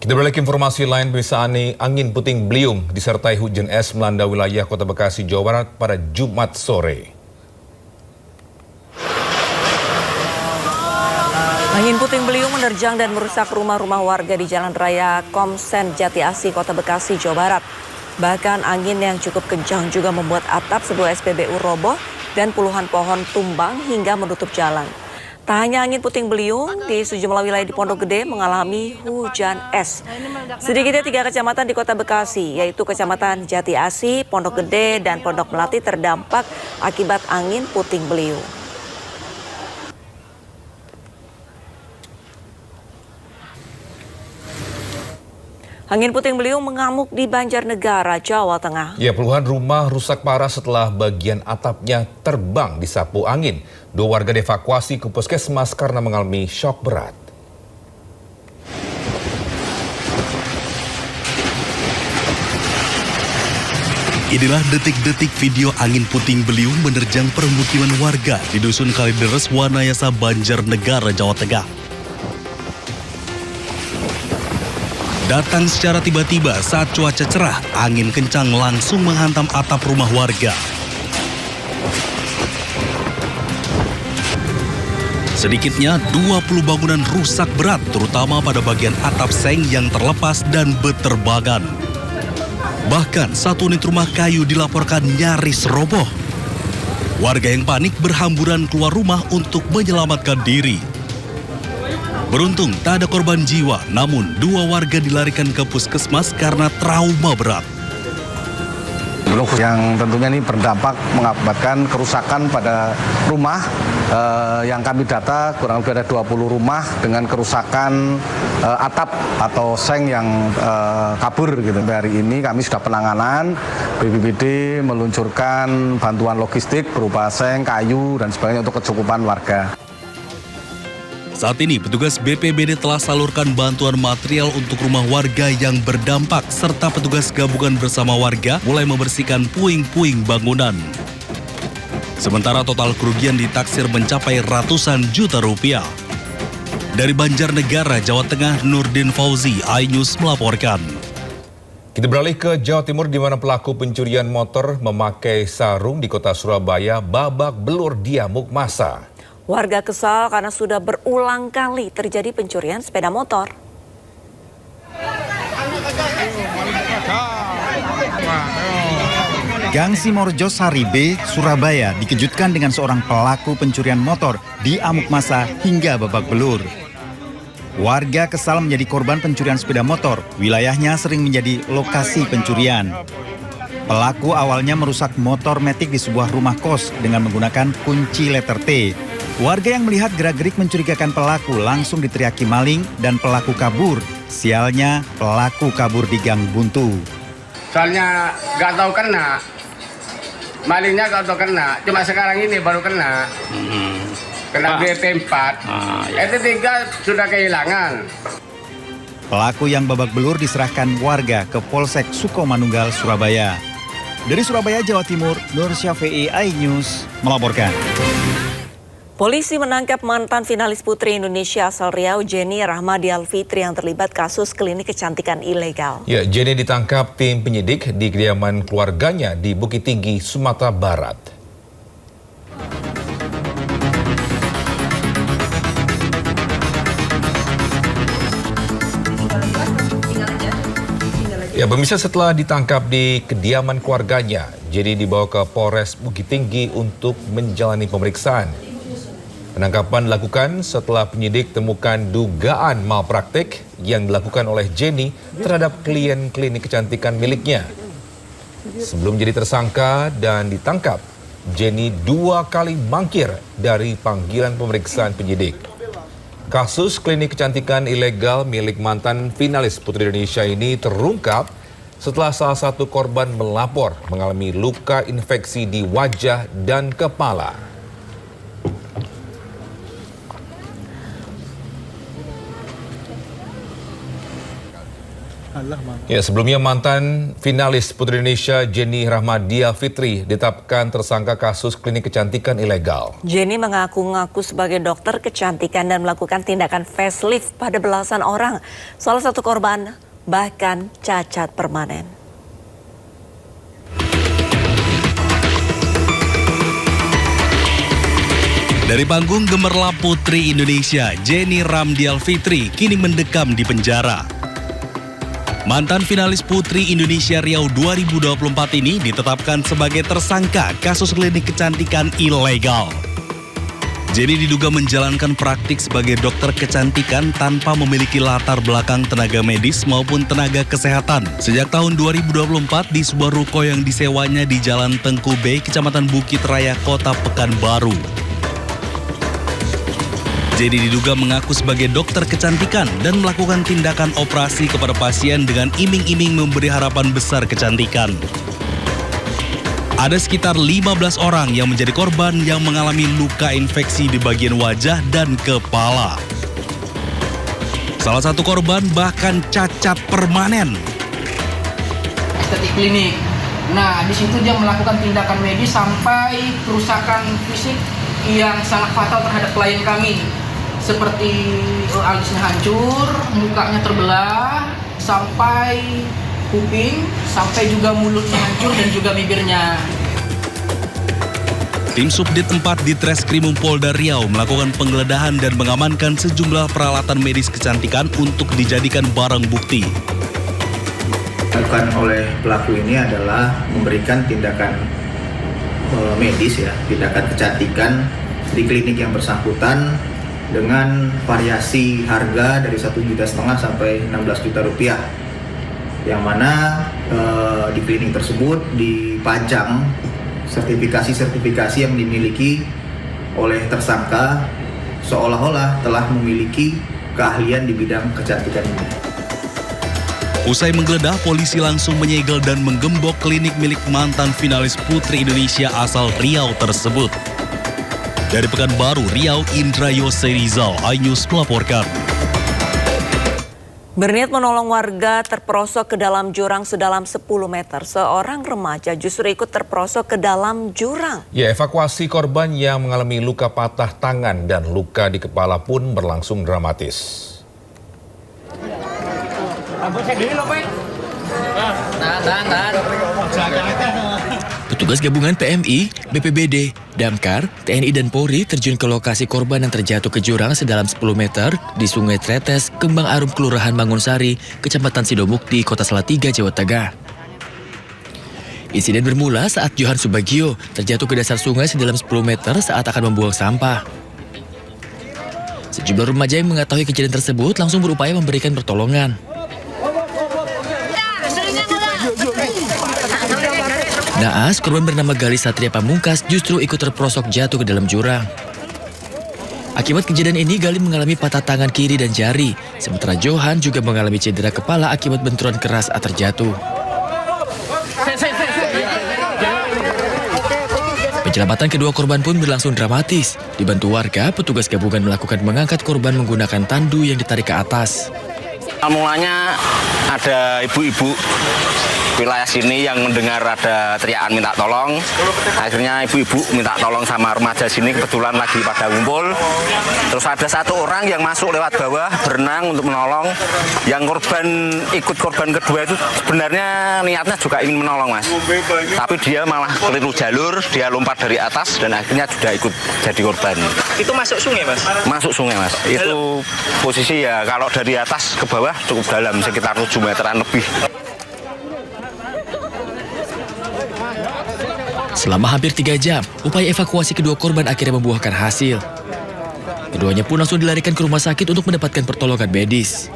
Kita beralih ke informasi lain, pemirsa, angin puting beliung disertai hujan es melanda wilayah Kota Bekasi, Jawa Barat pada Jumat sore. Angin puting beliung menerjang dan merusak rumah-rumah warga di Jalan Raya Komsen Jati Asih, Kota Bekasi, Jawa Barat. Bahkan angin yang cukup kencang juga membuat atap sebuah SPBU roboh dan puluhan pohon tumbang hingga menutup jalan. Tak hanya angin puting beliung, di sejumlah wilayah di Pondok Gede mengalami hujan es. Sedikitnya 3 kecamatan di Kota Bekasi, yaitu Kecamatan Jati Asih, Pondok Gede, dan Pondok Melati terdampak akibat angin puting beliung. Angin puting beliung mengamuk di Banjarnegara, Jawa Tengah. Ya, puluhan rumah rusak parah setelah bagian atapnya terbang disapu angin. 2 warga dievakuasi ke puskesmas karena mengalami syok berat. Inilah detik-detik video angin puting beliung menerjang permukiman warga di Dusun Kalideres, Wanayasa, Banjarnegara, Jawa Tengah. Datang secara tiba-tiba saat cuaca cerah, angin kencang langsung menghantam atap rumah warga. Sedikitnya 20 bangunan rusak berat, terutama pada bagian atap seng yang terlepas dan beterbangan. Bahkan 1 unit rumah kayu dilaporkan nyaris roboh. Warga yang panik berhamburan keluar rumah untuk menyelamatkan diri. Beruntung tak ada korban jiwa, namun 2 warga dilarikan ke puskesmas karena trauma berat. Yang tentunya ini berdampak mengakibatkan kerusakan pada rumah. Yang kami data kurang lebih ada 20 rumah dengan kerusakan atap atau seng yang kabur gitu. Hari ini kami sudah penanganan, BPBD meluncurkan bantuan logistik berupa seng, kayu, dan sebagainya untuk kecukupan warga. Saat ini, petugas BPBD telah salurkan bantuan material untuk rumah warga yang berdampak, serta petugas gabungan bersama warga mulai membersihkan puing-puing bangunan. Sementara total kerugian ditaksir mencapai ratusan juta rupiah. Dari Banjarnegara, Jawa Tengah, Nurdin Fauzi, iNews melaporkan. Kita beralih ke Jawa Timur, di mana pelaku pencurian motor memakai sarung di kota Surabaya babak belur diamuk massa. Warga kesal karena sudah berulang kali terjadi pencurian sepeda motor. Gang Simorjo Sari B, Surabaya dikejutkan dengan seorang pelaku pencurian motor di amuk massa hingga babak belur. Warga kesal menjadi korban pencurian sepeda motor. Wilayahnya sering menjadi lokasi pencurian. Pelaku awalnya merusak motor metik di sebuah rumah kos dengan menggunakan kunci letter T. Warga yang melihat gerak-gerik mencurigakan pelaku langsung diteriaki maling dan pelaku kabur. Sialnya, pelaku kabur di gang buntu. Soalnya nggak tahu kena, malingnya nggak tahu kena, cuma sekarang ini baru kena. Kena BP 4, RT 3 sudah kehilangan. Pelaku yang babak belur diserahkan warga ke Polsek Sukomanunggal, Surabaya. Dari Surabaya, Jawa Timur, Nur Syafi'i, iNews melaporkan. Polisi menangkap mantan finalis Putri Indonesia asal Riau, Jenny Rahmadi Alfitri, yang terlibat kasus klinik kecantikan ilegal. Ya, Jenny ditangkap tim penyidik di kediaman keluarganya di Bukit Tinggi, Sumatera Barat. Ya, pemirsa, setelah ditangkap di kediaman keluarganya, Jenny dibawa ke Polres Bukit Tinggi untuk menjalani pemeriksaan. Penangkapan dilakukan setelah penyidik temukan dugaan malpraktik yang dilakukan oleh Jenny terhadap klien klinik kecantikan miliknya. Sebelum jadi tersangka dan ditangkap, Jenny 2 kali mangkir dari panggilan pemeriksaan penyidik. Kasus klinik kecantikan ilegal milik mantan finalis Putri Indonesia ini terungkap setelah salah satu korban melapor mengalami luka infeksi di wajah dan kepala. Ya, sebelumnya mantan finalis Putri Indonesia Jenny Rahmadia Fitri ditetapkan tersangka kasus klinik kecantikan ilegal. Jenny mengaku-ngaku sebagai dokter kecantikan dan melakukan tindakan facelift pada belasan orang. Salah satu korban bahkan cacat permanen. Dari panggung gemerlap Putri Indonesia, Jenny Rahmadia Fitri kini mendekam di penjara. Mantan finalis Putri Indonesia Riau 2024 ini ditetapkan sebagai tersangka kasus klinik kecantikan ilegal. Jenny diduga menjalankan praktik sebagai dokter kecantikan tanpa memiliki latar belakang tenaga medis maupun tenaga kesehatan. Sejak tahun 2024 di sebuah ruko yang disewanya di Jalan Tengku B, Kecamatan Bukit Raya, Kota Pekanbaru. Jenny diduga mengaku sebagai dokter kecantikan dan melakukan tindakan operasi kepada pasien dengan iming-iming memberi harapan besar kecantikan. Ada sekitar 15 orang yang menjadi korban yang mengalami luka infeksi di bagian wajah dan kepala. Salah satu korban bahkan cacat permanen. Estetik klinik. Nah, di situ dia melakukan tindakan medis sampai kerusakan fisik yang sangat fatal terhadap klien kami. Seperti alisnya hancur, mukanya terbelah, sampai kuping, sampai juga mulutnya hancur dan juga bibirnya. Tim Subdit 4 di Treskrimum Polda Riau melakukan penggeledahan dan mengamankan sejumlah peralatan medis kecantikan untuk dijadikan barang bukti. Dilakukan oleh pelaku ini adalah memberikan tindakan medis ya, tindakan kecantikan di klinik yang bersangkutan dengan variasi harga dari 1,5 juta sampai 16 juta rupiah. Yang mana di klinik tersebut dipajang sertifikasi-sertifikasi yang dimiliki oleh tersangka seolah-olah telah memiliki keahlian di bidang kecantikan ini. Usai menggeledah, polisi langsung menyegel dan menggembok klinik milik mantan finalis Putri Indonesia asal Riau tersebut. Dari Pekanbaru, Riau, Indra Yose Rizal, iNews melaporkan. Berniat menolong warga terperosok ke dalam jurang sedalam 10 meter. Seorang remaja justru ikut terperosok ke dalam jurang. Ya, evakuasi korban yang mengalami luka patah tangan dan luka di kepala pun berlangsung dramatis. Petugas gabungan PMI, BPBD, Damkar, TNI dan Polri terjun ke lokasi korban yang terjatuh ke jurang sedalam 10 meter di Sungai Tretes, Kembang Arum, Kelurahan Mangunsari, Kecamatan Sidomukti, Kota Salatiga, Jawa Tengah. Insiden bermula saat Johan Subagio terjatuh ke dasar sungai sedalam 10 meter saat akan membuang sampah. Sejumlah remaja yang mengetahui kejadian tersebut langsung berupaya memberikan pertolongan. Naas, korban bernama Gali Satria Pamungkas justru ikut terperosok jatuh ke dalam jurang. Akibat kejadian ini, Gali mengalami patah tangan kiri dan jari, sementara Johan juga mengalami cedera kepala akibat benturan keras saat terjatuh. Penyelamatan kedua korban pun berlangsung dramatis. Dibantu warga, petugas gabungan melakukan mengangkat korban menggunakan tandu yang ditarik ke atas. Mulanya ada ibu-ibu wilayah sini yang mendengar ada teriakan minta tolong. Akhirnya ibu-ibu minta tolong sama remaja sini, kebetulan lagi pada ngumpul. Terus ada satu orang yang masuk lewat bawah berenang untuk menolong. Yang ikut korban kedua itu sebenarnya niatnya juga ingin menolong, Mas. Tapi dia malah keliru jalur, dia lompat dari atas dan akhirnya sudah ikut jadi korban. Itu masuk sungai, Mas? Masuk sungai, Mas. Itu posisi ya kalau dari atas ke bawah cukup dalam, sekitar 7 meteran lebih. Selama hampir 3 jam, upaya evakuasi kedua korban akhirnya membuahkan hasil. Keduanya pun langsung dilarikan ke rumah sakit untuk mendapatkan pertolongan medis.